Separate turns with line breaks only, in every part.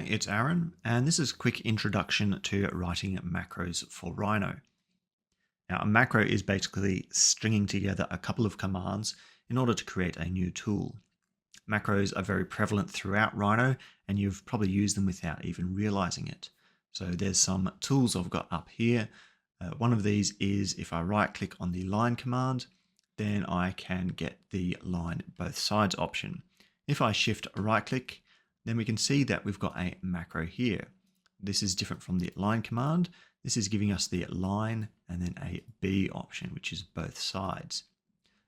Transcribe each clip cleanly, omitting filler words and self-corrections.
it's Aaron, and this is a quick introduction to writing macros for Rhino. Now, a macro is basically stringing together a couple of commands in order to create a new tool. Macros are very prevalent throughout Rhino, and you've probably used them without even realizing it. So there's some tools I've got up here. One of these is if I right click on the line command, then I can get the line both sides option. If I shift right click, then we can see that we've got a macro here. This is different from the line command. This is giving us the line and then a B option, which is both sides.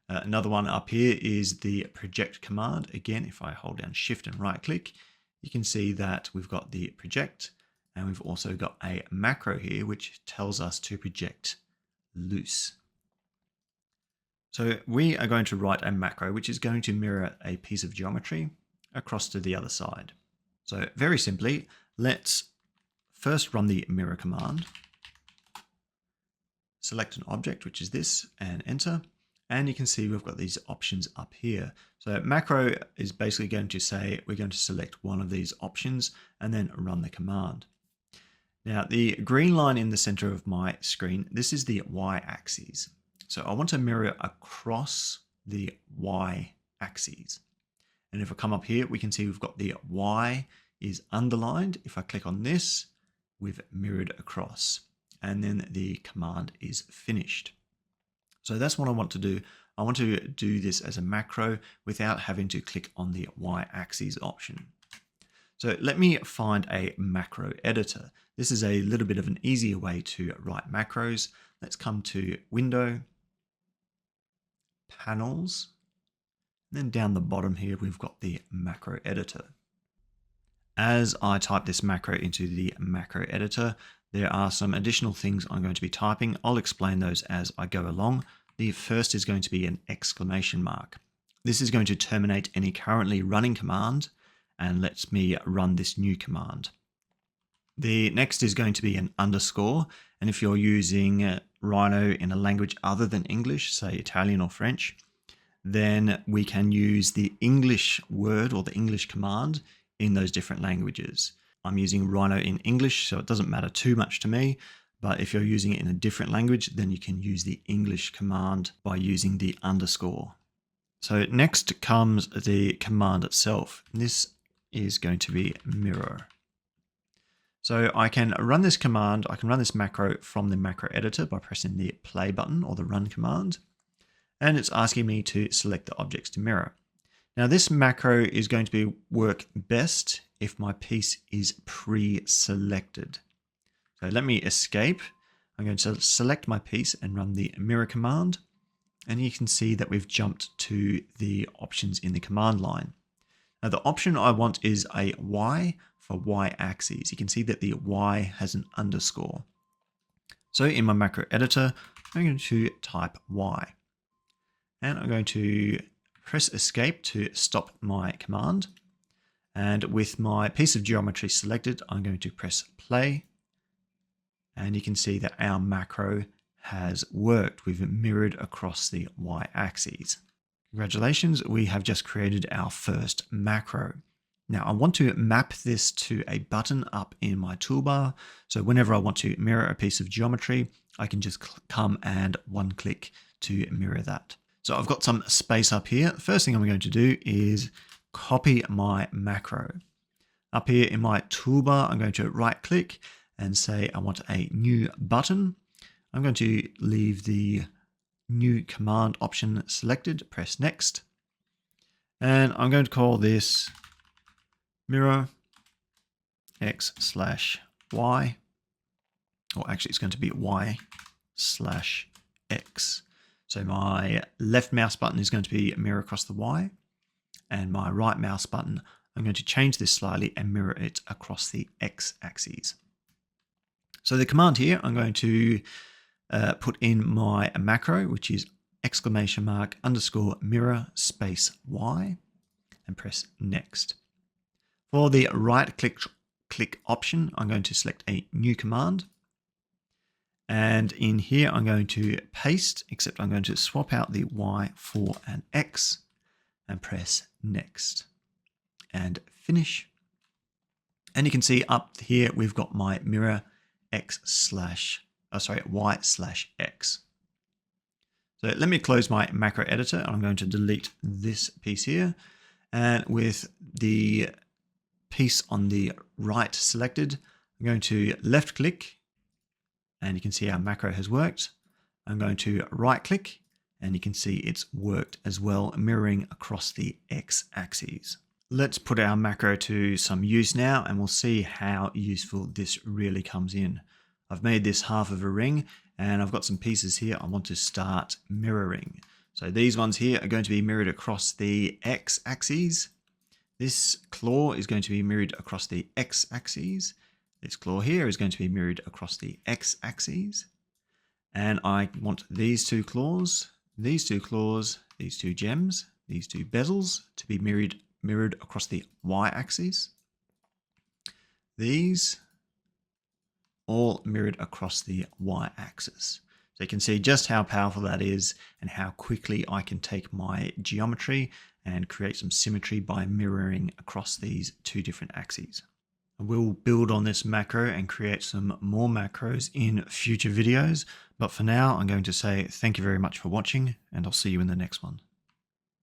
Another one up here is the project command. Again, if I hold down shift and right click, you can see that we've got the project, and we've also got a macro here, which tells us to project loose. So we are going to write a macro, which is going to mirror a piece of geometry across to the other side. So very simply, let's first run the mirror command, select an object, which is this, and enter. And you can see we've got these options up here. So macro is basically going to say we're going to select one of these options and then run the command. Now the green line in the center of my screen, this is the y-axis. So I want to mirror across the y-axis. And if I come up here, we can see we've got the Y is underlined. If I click on this, we've mirrored across, and then the command is finished. So that's what I want to do. I want to do this as a macro without having to click on the Y-axis option. So let me find a macro editor. This is a little bit of an easier way to write macros. Let's come to Window, Panels, and then down the bottom here, we've got the macro editor. As I type this macro into the macro editor, there are some additional things I'm going to be typing. I'll explain those as I go along. The first is going to be an exclamation mark. This is going to terminate any currently running command and lets me run this new command. The next is going to be an underscore. And if you're using Rhino in a language other than English, say Italian or French, then we can use the English word or the English command in those different languages. I'm using Rhino in English, so it doesn't matter too much to me, but if you're using it in a different language, then you can use the English command by using the underscore. So next comes the command itself. This is going to be mirror. So I can run this command, I can run this macro from the macro editor by pressing the play button or the run command. And it's asking me to select the objects to mirror. Now this macro is going to work best if my piece is pre-selected. So let me escape. I'm going to select my piece and run the mirror command. And you can see that we've jumped to the options in the command line. Now the option I want is a Y for Y-axis. You can see that the Y has an underscore. So in my macro editor, I'm going to type Y. And I'm going to press escape to stop my command. And with my piece of geometry selected, I'm going to press play. And you can see that our macro has worked. We've mirrored across the Y-axis. Congratulations, we have just created our first macro. Now I want to map this to a button up in my toolbar. So whenever I want to mirror a piece of geometry, I can just come and one click to mirror that. So I've got some space up here. The first thing I'm going to do is copy my macro. Up here in my toolbar, I'm going to right click and say I want a new button. I'm going to leave the new command option selected, press next. And I'm going to call this mirror x/y, or actually it's going to be y/x. So my left mouse button is going to be mirror across the Y, and my right mouse button, I'm going to change this slightly and mirror it across the X axis. So the command here, I'm going to put in my macro, which is exclamation mark underscore mirror space Y, and press next. For the right click option, I'm going to select a new command. And in here, I'm going to paste, except I'm going to swap out the Y for an X and press next and finish. And you can see up here, we've got my mirror y/x. So let me close my macro editor. I'm going to delete this piece here. And with the piece on the right selected, I'm going to left click, and you can see our macro has worked. I'm going to right click, and you can see it's worked as well, mirroring across the x-axis. Let's put our macro to some use now, and we'll see how useful this really comes in. I've made this half of a ring, and I've got some pieces here I want to start mirroring. So these ones here are going to be mirrored across the x-axis. This claw is going to be mirrored across the x-axis. This claw here is going to be mirrored across the x-axis. And I want these two claws, these two gems, these two bezels to be mirrored across the y-axis. These all mirrored across the y-axis. So you can see just how powerful that is and how quickly I can take my geometry and create some symmetry by mirroring across these two different axes. We'll build on this macro and create some more macros in future videos, but for now I'm going to say thank you very much for watching, and I'll see you in the next one.